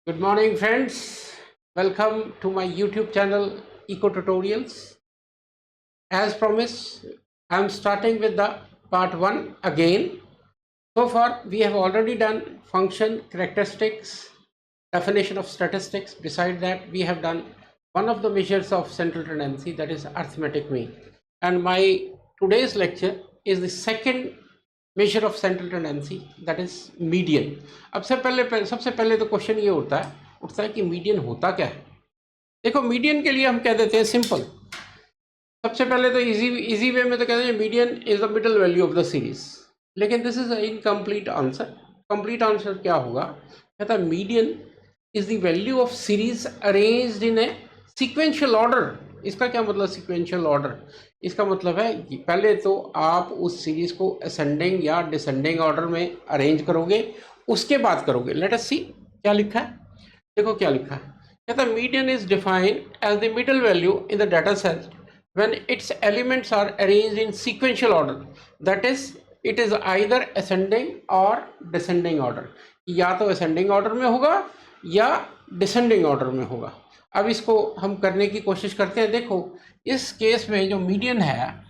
Good morning, friends. Welcome to my YouTube channel Eco Tutorials. As promised, I'm starting with the part 1 again. So far, we have already done function characteristics, definition of statistics. Beside that, we have done one of the measures of central tendency, that is arithmetic mean. And my today's lecture is the second measure of central tendency, that is median. अब सबसे पहले तो question ये उठता है कि median होता क्या है। देखो, मीडियन के लिए हम कह देते हैं सिंपल। सबसे पहले तो इजी वे में तो कहते हैं median is the middle value of the series, लेकिन this is incomplete answer. Complete answer क्या होगा? कहता है median is the value of series arranged in a sequential order. इसका क्या मतलब सीक्वेंशियल ऑर्डर? इसका मतलब है कि पहले तो आप उस सीरीज को असेंडिंग या डिसेंडिंग ऑर्डर में अरेंज करोगे, उसके बाद करोगे। लेट अस सी क्या लिखा है। देखो क्या लिखा है। कहता है median is defined as the middle value in the data set when its elements are arranged in sequential order, that is it is either ascending or descending order। या तो ascending order में होगा या descending order में होगा। अब इसको हम करने की कोशिश करते हैं। देखो, इस केस में जो मीडियन है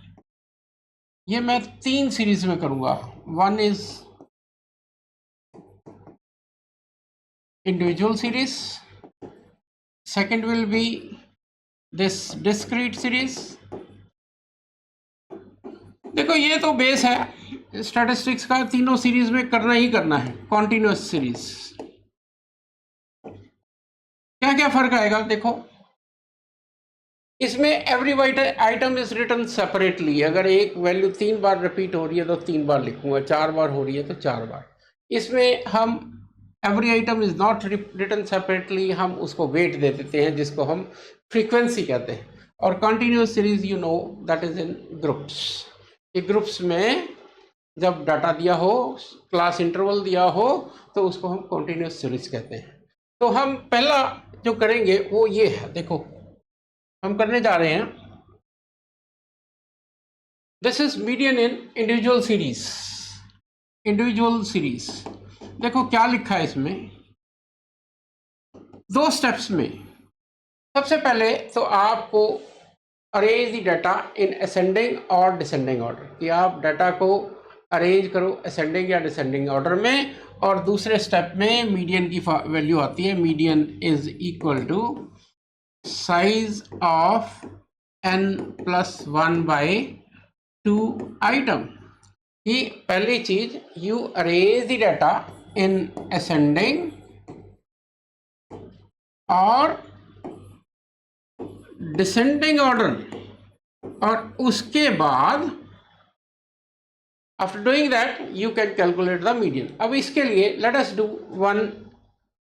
ये मैं 3 सीरीज में करूंगा। One is individual series, second will be this discrete series. देखो, ये तो बेस है स्टैटिस्टिक्स का, तीनों सीरीज में करना ही करना है। कॉन्टिन्यूअस सीरीज, क्या क्या फर्क आएगा? देखो, इसमें every item is written separately. अगर एक वैल्यू 3 बार रिपीट हो रही है तो 3 बार लिखूंगा, 4 बार हो रही है तो 4 बार। इसमें हम every item is not written separately, हम उसको वेट दे देते हैं, जिसको हम फ्रीक्वेंसी कहते हैं। और continuous series you know that is in groups. ये ग्रुप्स में जब डाटा दिया हो, क्लास इंटरवल दिया हो, तो उसको हम कंटिन्यूअस सीरीज कहते हैं। तो हम पहला जो करेंगे वो ये है। देखो, हम करने जा रहे हैं, this is median in individual series. Individual series देखो क्या लिखा है इसमें, 2 स्टेप्स में। सबसे पहले तो आपको arrange the data in ascending और डिसेंडिंग ऑर्डर, कि आप डाटा को अरेंज करो असेंडिंग या डिसेंडिंग ऑर्डर में। और दूसरे स्टेप में मीडियन की वैल्यू आती है। Median is equal to size of n+1/2 item. कि पहली चीज, you arrange the data in ascending और डिसेंडिंग ऑर्डर, और उसके बाद after doing that you can calculate the median. अब इसके लिए let us do one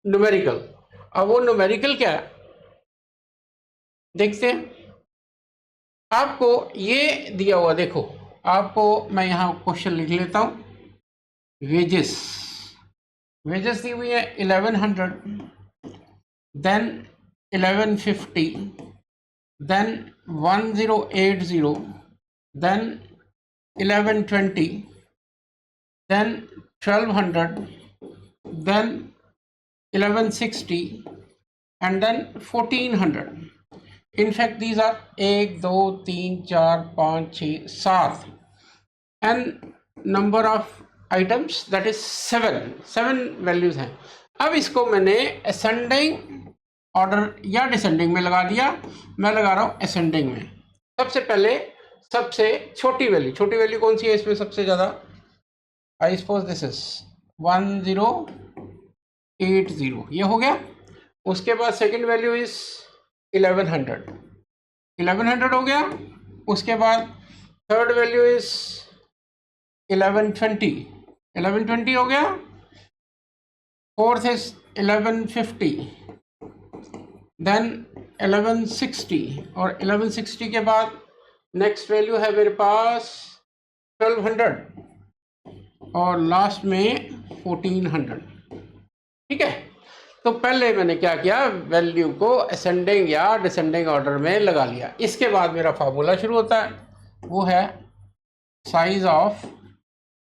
numerical. अब वो न्यूमेरिकल क्या है देखते हैं। आपको ये दिया हुआ, देखो आपको मैं यहाँ क्वेश्चन लिख लेता हूँ। वेजेस दी हुई है 1100, then 1150, then 1080, then 1120, then 1200, then 1160, and then 1400। In fact these are 1 2 3 4 5 6 7 and number of items, that is 7 values हैं। अब इसको मैंने असेंडिंग ऑर्डर या डिसेंडिंग में लगा दिया। मैं लगा रहा हूं असेंडिंग में। सबसे पहले सबसे छोटी वैल्यू कौन सी है इसमें सबसे ज्यादा? आई सपोज दिस इज 1080, ये हो गया। उसके बाद सेकंड वैल्यू इज 1100 हो गया। उसके बाद थर्ड वैल्यू इज 1120 हो गया। फोर्थ इज 1150, देन 1160, और 1160 के बाद नेक्स्ट वैल्यू है मेरे पास 1200, और लास्ट में 1400। ठीक है, तो पहले मैंने क्या किया, वैल्यू को असेंडिंग या डिसेंडिंग ऑर्डर में लगा लिया। इसके बाद मेरा फार्मूला शुरू होता है, वो है साइज ऑफ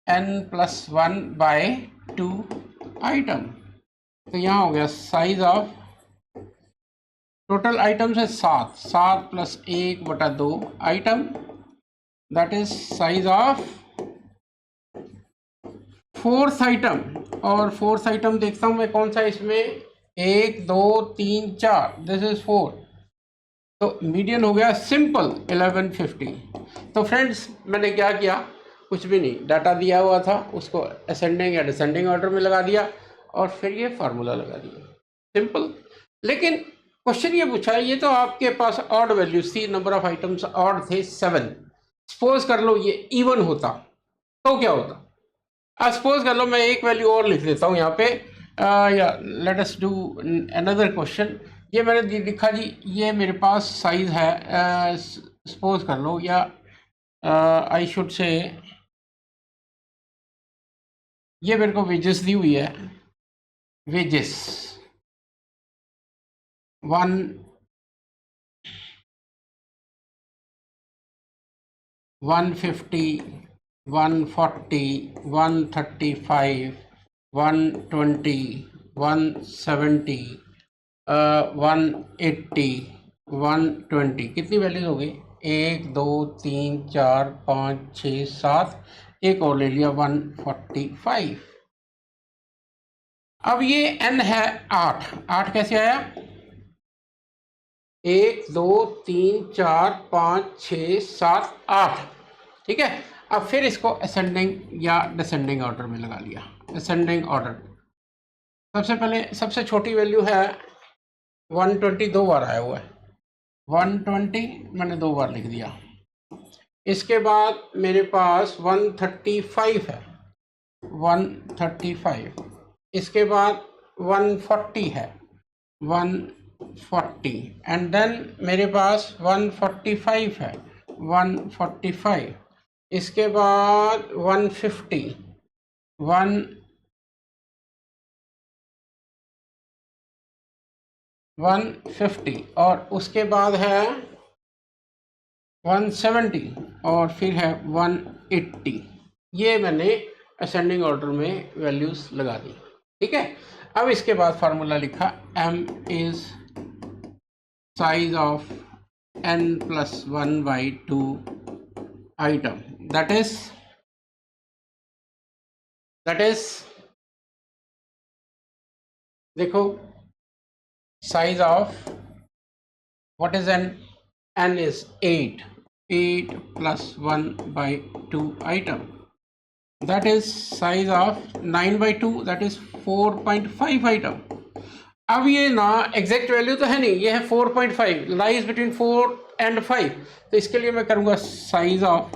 n+1/2 आइटम। तो यहाँ हो गया साइज ऑफ, टोटल आइटम्स है 7, 7 plus 1/2 item, that is size of fourth item. और फोर्थ आइटम देखता हूं मैं कौन सा इसमें, 1 2 3 4, दिस इज 4। तो मीडियन हो गया सिंपल 1150। तो फ्रेंड्स मैंने क्या किया, कुछ भी नहीं, डाटा दिया हुआ था उसको असेंडिंग या डिसेंडिंग ऑर्डर में लगा दिया और फिर ये फार्मूला लगा दिया, सिंपल। लेकिन क्वेश्चन ये पूछा है, ये तो आपके पास ऑड वैल्यूज थी, नंबर ऑफ आइटम्स ऑड थे 7। सपोज कर लो ये इवन होता तो क्या होता। सपोज कर लो मैं एक वैल्यू और लिख देता हूँ यहाँ पे, या late us do another question. ये मैंने लिखा जी, ये मेरे पास साइज है, सपोज कर लो, या आई शुड से, ये मेरे को वेजेस दी हुई है, वेजेस 150, 140, 135, 120, 170, 180, 120, कितनी वैल्यूज हो गई, 1 2 3 4 5 6 7, एक और ले लिया 145। अब ये n है 8, 8 कैसे आया, 1 2 3 4 5 6 7 8, ठीक है। अब फिर इसको असेंडिंग या डिसेंडिंग ऑर्डर में लगा लिया, असेंडिंग ऑर्डर। सबसे पहले सबसे छोटी वैल्यू है 120, 2 बार आया हुआ है, 120 मैंने 2 बार लिख दिया। इसके बाद मेरे पास 135 है, 135। इसके बाद 140 है, 140, एंड देन मेरे पास 145 है, 145। इसके बाद 150, 150, और उसके बाद है 170, और फिर है 180। ये मैंने असेंडिंग ऑर्डर में वैल्यूज लगा दी, ठीक है। अब इसके बाद फार्मूला लिखा, m is size of n + 1/2 item, that is देखो size of what is n is 8, 8 + 1/2 item, that is size of 9/2, that is 4.5 item। अब ये ना एग्जैक्ट वैल्यू तो है नहीं, ये है 4.5, लाइज बिटवीन 4 and 5। तो इसके लिए मैं करूंगा size of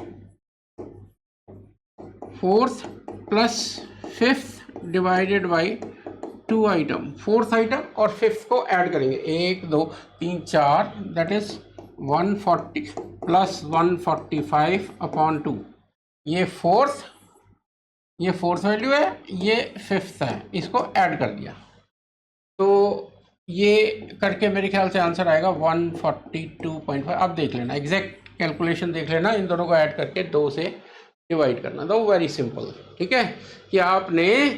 fourth plus fifth divided by 2 item, fourth item और फिफ्थ को ऐड करेंगे, 1 2 3 4, दैट इज 140 प्लस 145 अपॉन 2। ये फोर्थ वैल्यू है, ये फिफ्थ है, इसको ऐड कर दिया। तो ये करके मेरे ख्याल से आंसर आएगा 142.5। अब देख लेना, एग्जैक्ट कैलकुलेशन देख लेना, इन दोनों को ऐड करके 2 से डिवाइड करना, तो वेरी सिंपल, ठीक है। कि आपने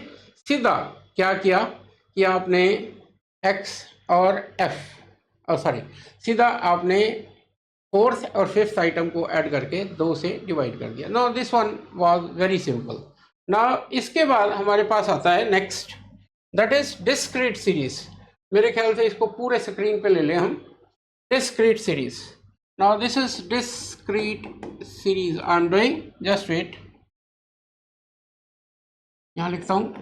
सीधा क्या किया कि आपने x और सीधा आपने फोर्थ और फिफ्थ आइटम को ऐड करके 2 से डिवाइड कर दिया। Now this one was very simple. Now इसके बाद हमारे पास आता है next, that is discrete series. मेरे ख्याल से इसको पूरे स्क्रीन पे ले लें हम, discrete series. Now this is discrete series, I am doing, just wait, यहां लिखता हूं,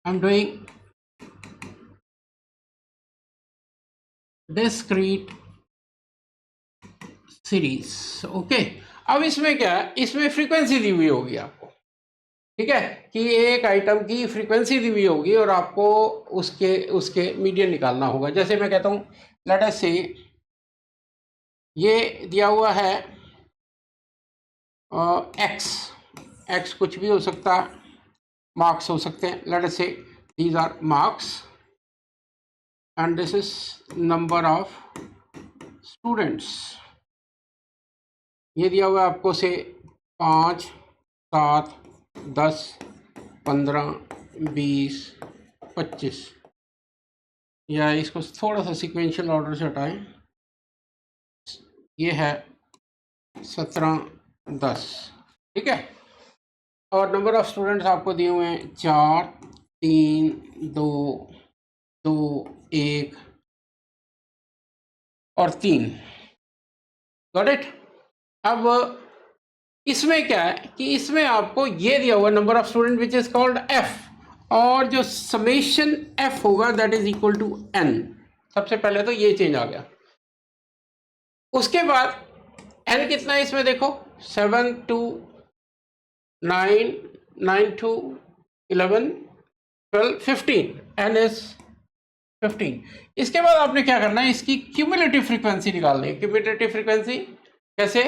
I am doing discrete series, okay. अब इसमें क्या है, इसमें फ्रीक्वेंसी दी हुई होगी आपको, ठीक है, कि एक आइटम की फ्रीक्वेंसी दी हुई होगी और आपको उसके मीडियन निकालना होगा। जैसे मैं कहता हूं, लेट अस से ये दिया हुआ है एक्स कुछ भी हो सकता है, मार्क्स हो सकते हैं, let us say these are marks and this is number of students. ये दिया हुआ है आपको से 5 7 10 15, 20, 25, या इसको थोड़ा सा सीक्वेंशियल ऑर्डर से हटाएं, ये है 17, 10, ठीक है। और नंबर ऑफ स्टूडेंट्स आपको दिए हुए हैं 4, 3, 2, 2, 1 और 3। Got it. अब इसमें क्या है कि इसमें आपको ये दिया हुआ number of student which is called F, और जो समेशन एफ होगा that is equal to N. सबसे पहले तो ये चेंज आ गया। उसके बाद एन कितना है इसमें देखो, 7 to 9, 9 to 11, 12, 15, एन इज 15। इसके बाद आपने क्या करना है, इसकी क्यूमुलेटिव फ्रीक्वेंसी निकालनी है। क्यूमुलेटिव फ्रीक्वेंसी कैसे,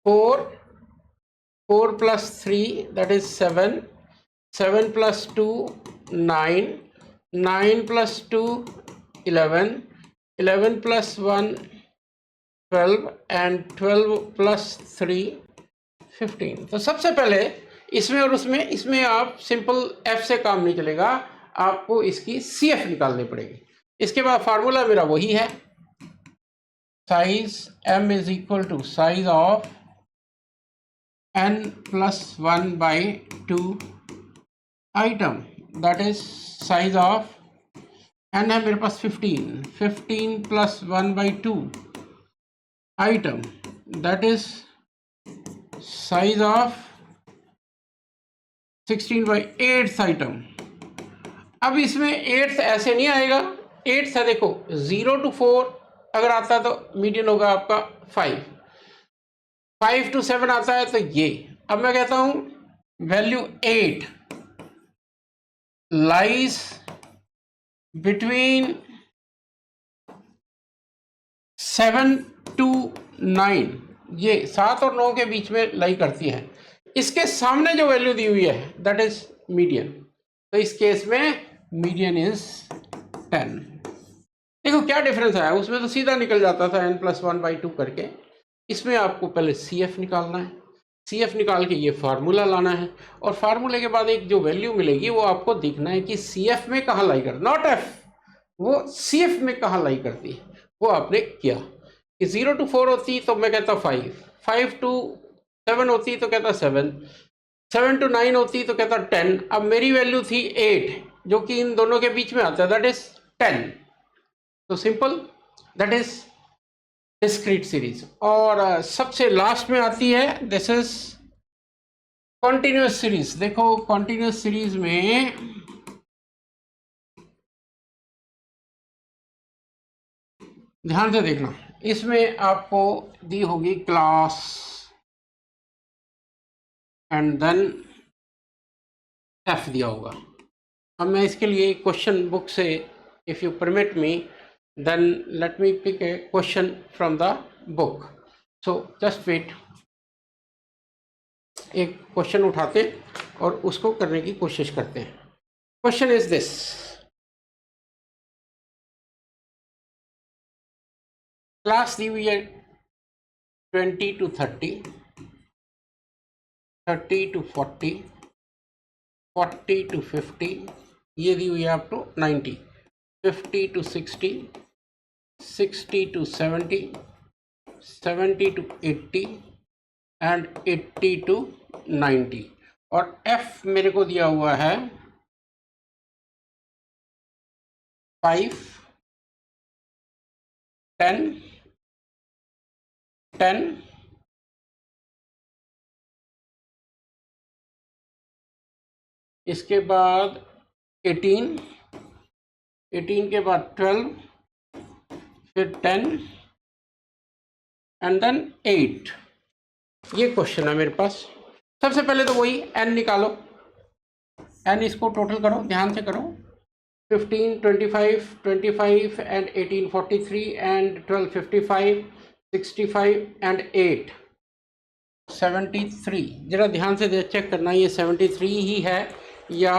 4 plus 3 that is 7, 7 plus 2 9, 9 plus 2 11, 11 plus 1 12 and 12 plus 3 15। तो सबसे पहले इसमें और उसमें, इसमें आप सिंपल एफ से काम नहीं चलेगा, आपको इसकी सी एफ निकालनी पड़ेगी। इसके बाद फार्मूला मेरा वही है, size m is equal to size of n plus 1 by 2 item, that is size of n है मेरे पास 15, 15 plus 1 by 2 item, that is size of 16 by 8th item। अब इसमें 8th ऐसे नहीं आएगा, 8th है देखो 0 to 4 अगर आता है तो मीडियन होगा आपका 5, 5 to 7 आता है तो ये। अब मैं कहता हूं वैल्यू 8 लाइज बिटवीन 7 to 9, ये 7 और 9 के बीच में लाई करती है। इसके सामने जो वैल्यू दी हुई है दैट इज मीडियन, तो इस केस में मीडियन इज 10। देखो क्या डिफरेंस आया, उसमें तो सीधा निकल जाता था n+1/2 करके, इसमें आपको पहले सी एफ निकालना है, सी एफ निकाल के ये फार्मूला लाना है, और फार्मूले के बाद एक जो वैल्यू मिलेगी वो आपको देखना है कि सी एफ में कहाँ लाई कर, नॉट एफ, वो सी एफ में कहाँ लाई करती है, वो आपने किया कि 0 to 4 होती तो मैं कहता 5, 5 to 7 होती तो कहता 7, 7 to 9 होती तो कहता 10। अब मेरी वैल्यू थी 8 जो कि इन दोनों के बीच में आता है, दैट इज 10। तो simple, that is discrete series. और सबसे लास्ट में आती है दिस इज कॉन्टिन्यूस सीरीज। देखो कॉन्टिन्यूस सीरीज में ध्यान से देखना, इसमें आपको दी होगी क्लास एंड देन एफ दिया होगा। अब मैं इसके लिए क्वेश्चन बुक से, if you permit me, then let me pick a question from the book, so just wait। एक क्वेश्चन उठाते और उसको करने की कोशिश करते हैं। क्वेश्चन इज दिस, क्लास दी हुई है 20 to 30, 30 to 40, 40 to 50, ये दी हुई है up to 90, 50 to 60, 60 to 70, 70 to 80 and 80 to 90। और F मेरे को दिया हुआ है 5, 10, 10, इसके बाद 18, 18 के बाद 12, फिर 10 एंड देन 8। ये क्वेश्चन है मेरे पास। सबसे पहले तो वही n निकालो, n इसको टोटल करो, ध्यान से करो, 15, 25, 25 and 18, 43 and 12, 55, 65 and 8, 73। जरा ध्यान से चेक करना ये 73 ही है या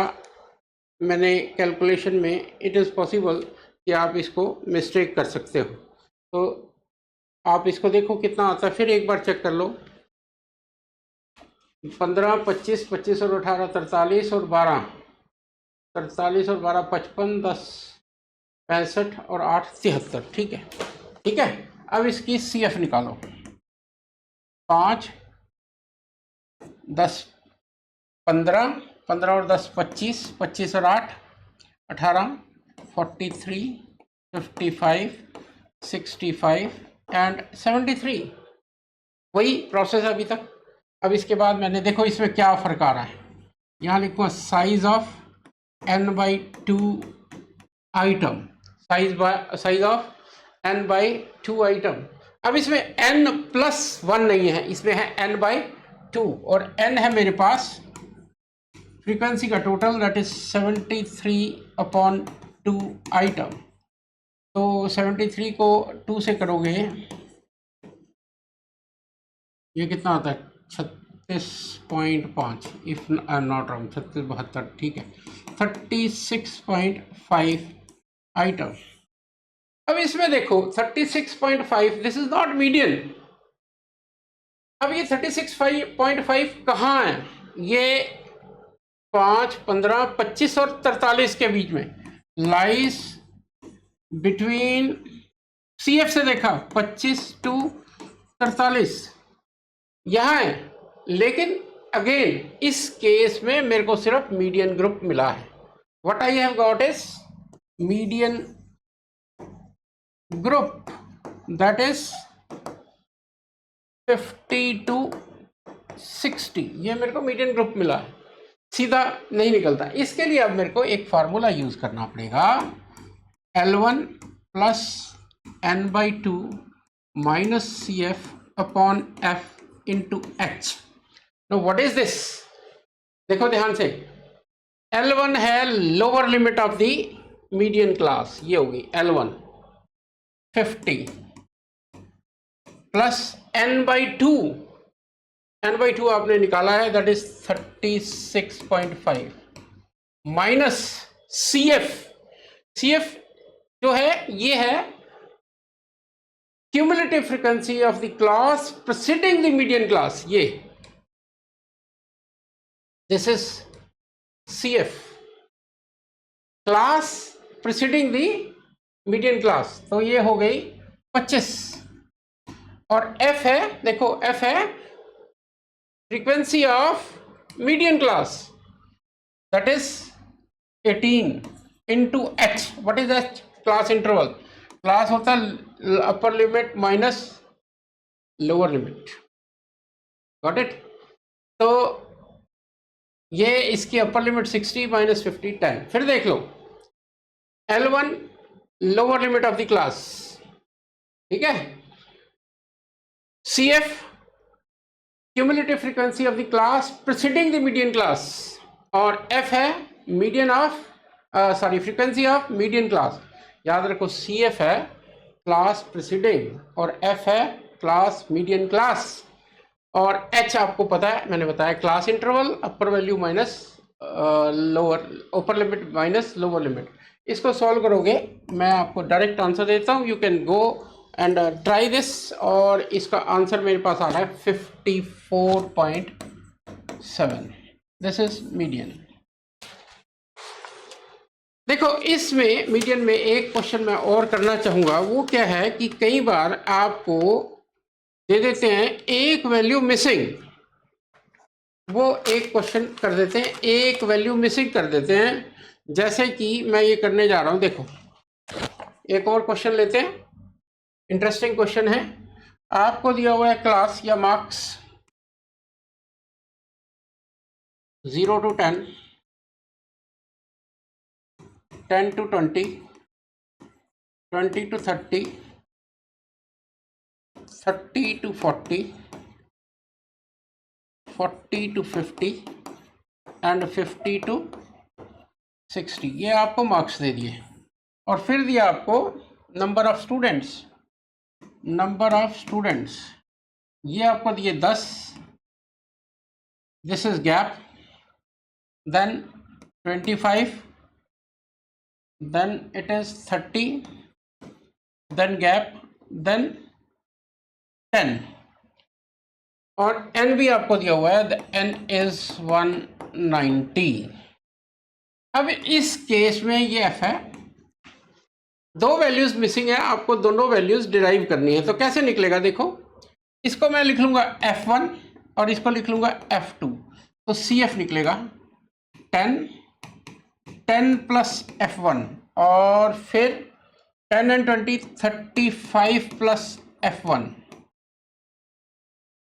मैंने कैलकुलेशन में, इट इज़ पॉसिबल कि आप इसको मिस्टेक कर सकते हो। तो आप इसको देखो कितना आता है, फिर एक बार चेक कर लो। 15, 25, 25 और 18 43 और 12, 43 और 12 55, 10 65 और 8 73। ठीक है, ठीक है। अब इसकी CF निकालो। 5, 10, 15, 15 और 10 25, 25 और 8 18, 43, 55, 65 एंड 73। वही प्रोसेस अभी तक। अब इसके बाद मैंने देखो इसमें क्या फ़र्क आ रहा है। यहाँ लिखूँगा size of n/2 item, size of n/2 item. अब इसमें n+1 नहीं है, इसमें है n/2 और n है मेरे पास फ्रीक्वेंसी का टोटल, दैट इज 73/2 आइटम। तो 73 को 2 से करोगे, ये कितना आता है 36.5, if I am not wrong, 36 72, ठीक है, 36.5 आइटम। अब इसमें देखो 36.5, दिस इज नॉट मीडियन। अब ये 36.5 कहाँ है? ये 5, 15, 25 और 43 के बीच में लाइज बिटवीन। CF से देखा 25 टू 43 यहाँ है, लेकिन अगेन इस केस में मेरे को सिर्फ मीडियन ग्रुप मिला है। What I have got is median group, that is 50 to 60। ये मेरे को मीडियन ग्रुप मिला है, सीधा नहीं निकलता। इसके लिए अब मेरे को एक फार्मूला यूज करना पड़ेगा, L1 plus n/2 minus CF upon F into H। Know what is this? देखो ध्यान से, L1 है lower limit of the median class, ये होगी L1 50 प्लस n/2, n/2 आपने निकाला है, दैट इज 36.5 माइनस CF जो है ये है cumulative frequency of the class preceding the median class, ये this is CF class preceding the median class, तो ये हो गई 25। और F है, देखो F है frequency of median class, that is 18 into H। What is H? Class interval. Class होता है upper limit minus lower limit, got it? तो ये इसकी अपर लिमिट 60 माइनस 50 10। फिर देख लो L1 lower limit of the class, ठीक है, CF cumulative frequency of the class preceding the median class, और F है median of sorry frequency of median class. याद रखो CF है क्लास प्रीसीडिंग और F है क्लास मीडियन क्लास, और H आपको पता है, मैंने बताया क्लास इंटरवल, अपर value minus lower, upper limit minus lower limit. इसको सॉल्व करोगे, मैं आपको डायरेक्ट आंसर देता हूँ, you can go and try this, और इसका आंसर मेरे पास आ रहा है 54.7। This is median. देखो इसमें मीडियन में एक क्वेश्चन मैं और करना चाहूँगा, वो क्या है कि कई बार आपको दे देते हैं एक वैल्यू मिसिंग, वो एक क्वेश्चन कर देते हैं एक वैल्यू मिसिंग कर देते हैं, जैसे कि मैं ये करने जा रहा हूँ। देखो एक और क्वेश्चन लेते हैं, इंटरेस्टिंग क्वेश्चन है। आपको दिया हुआ है क्लास या marks 0 to 10, 10 to 20, 20 to 30, 30 to 40, 40 to 50 and 50 to 60। ये आपको मार्क्स दे दिए, और फिर दिया आपको number of students, number of students ये आपको दिए 10, this is gap, then 25, then it is 30, then gap, then 10, और n भी आपको दिया हुआ है, द n इज 190। अब इस केस में ये f है, दो वैल्यूज मिसिंग है, आपको दोनों वैल्यूज डिराइव करनी है। तो कैसे निकलेगा देखो, इसको मैं लिख लूंगा f1 और इसको लिख लूंगा f2, तो CF निकलेगा 10 प्लस f1 और फिर 10 and 20 35 plus f1,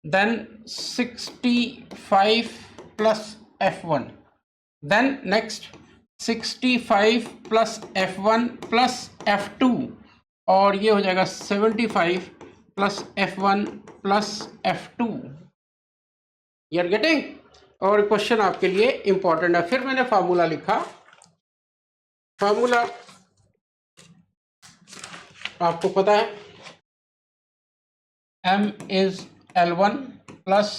then 65 plus f1, then next 65 plus f1 plus f2 और ये हो जाएगा 75 plus f1 plus f2। You are getting. और क्वेश्चन आपके लिए इंपॉर्टेंट है। फिर मैंने फार्मूला लिखा, फार्मूला आपको पता है, m is L1 plus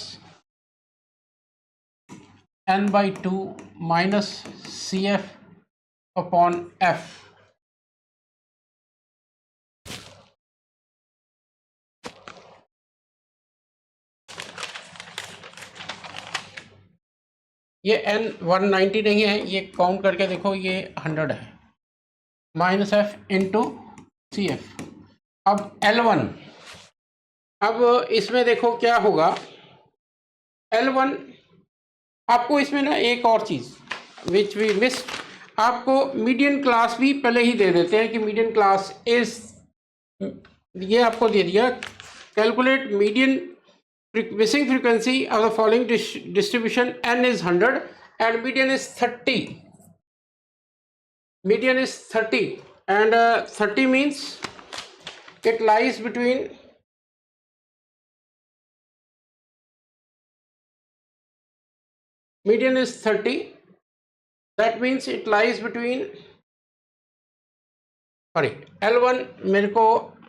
n by 2 minus CF upon F। ये n 190 नहीं है, ये काउंट करके देखो ये 100 है, माइनस F इंटू CF। अब L1, अब इसमें देखो क्या होगा, L1 आपको इसमें ना एक और चीज विच वी मिस्ड, आपको मीडियन क्लास भी पहले ही दे देते हैं कि मीडियन क्लास इज, ये आपको दे दिया, calculate median missing frequency of the following distribution, n is 100 and median is 30, median is 30 and 30 means it lies between median is 30, that means it lies between, sorry, L1 मेरे को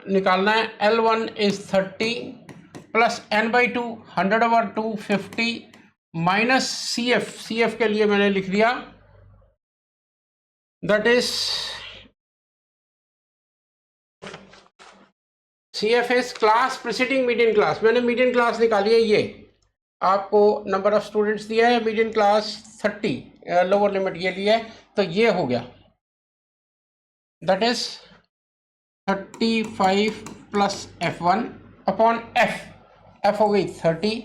निकालना है, L1 is 30 plus n by 2 100 over 2 50 minus CF के लिए मैंने लिख दिया that is CF is class preceding median class। मैंने मीडियन क्लास निकाली है, ये आपको नंबर ऑफ स्टूडेंट्स दिया है, मीडियन क्लास 30, लोअर लिमिट ये लिया है, तो ये हो गया that is 35 plus f1 upon f हो गई 30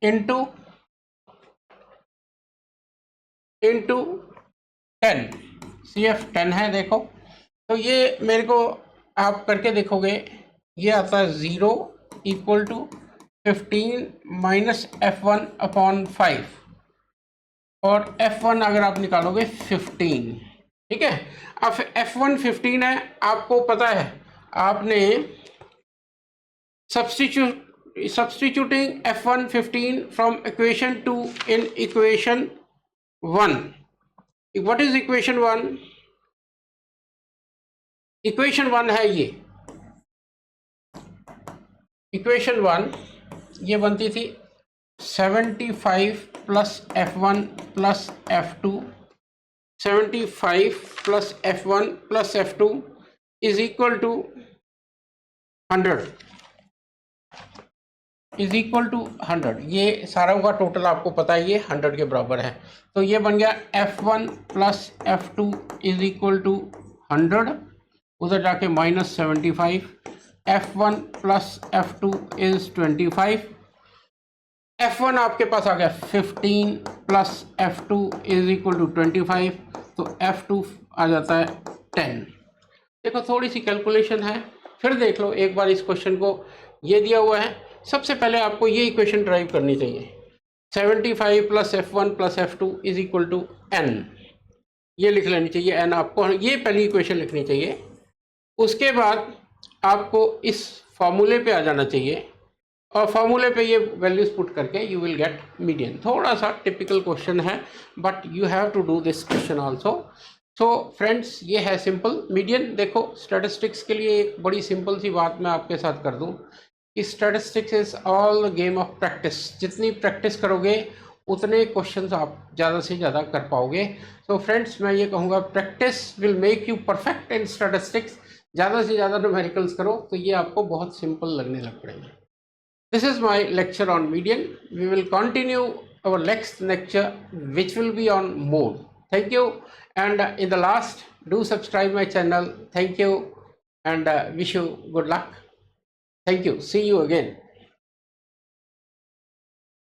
इंटू 10, CF 10 है देखो, तो ये मेरे को आप करके देखोगे, ये आता है 0 equal to 15 minus f1 upon 5 और f1 अगर आप निकालोगे 15, ठीक है। अब f1 15 है, आपको पता है, आपने substituting f1 15 from equation 2 in equation 1, what is equation 1? Equation 1 है ये, इक्वेशन 1 ये बनती थी 75 plus f1 plus f2, 75 plus f1 plus f2 is equal to 100, is equal to 100। ये सारों का टोटल आपको पता है, ये 100 के बराबर है, तो ये बन गया f1 plus f2 is equal to 100, उधर जाके minus 75, f1 plus f2 is 25, f1 आपके पास आ गया 15 plus f2 is equal to 25, तो f2 आ जाता है 10। देखो थोड़ी सी कैलकुलेशन है, फिर देख लो एक बार इस क्वेश्चन को, ये दिया हुआ है, सबसे पहले आपको ये इक्वेशन ड्राइव करनी चाहिए, 75 plus f1 plus f2 is equal to n, ये लिख लेनी चाहिए n, आपको ये पहली इक्वेशन लिखनी चाहिए। उसके बाद आपको इस फॉर्मूले पे आ जाना चाहिए और फॉर्मूले पे ये वैल्यूज पुट करके यू विल गेट मीडियन। थोड़ा सा टिपिकल क्वेश्चन है but you have to do this question also. So friends, ये है सिंपल मीडियन। देखो स्टैटिस्टिक्स के लिए एक बड़ी सिंपल सी बात मैं आपके साथ कर दूं कि statistics is all the game of practice. जितनी प्रैक्टिस करोगे उतने क्वेश्चंस आप ज़्यादा से ज़्यादा कर पाओगे। सो फ्रेंड्स, मैं ये कहूँगा practice will make you perfect in statistics. ज़्यादा से ज़्यादा न्यूमेरिकल्स करो तो ये आपको बहुत सिंपल लगने लग पड़ेंगे। This is my lecture on median. We will continue our next lecture, which will be on mode. Thank you. And in the last, do subscribe my channel. Thank you, and wish you good luck. Thank you. See you again.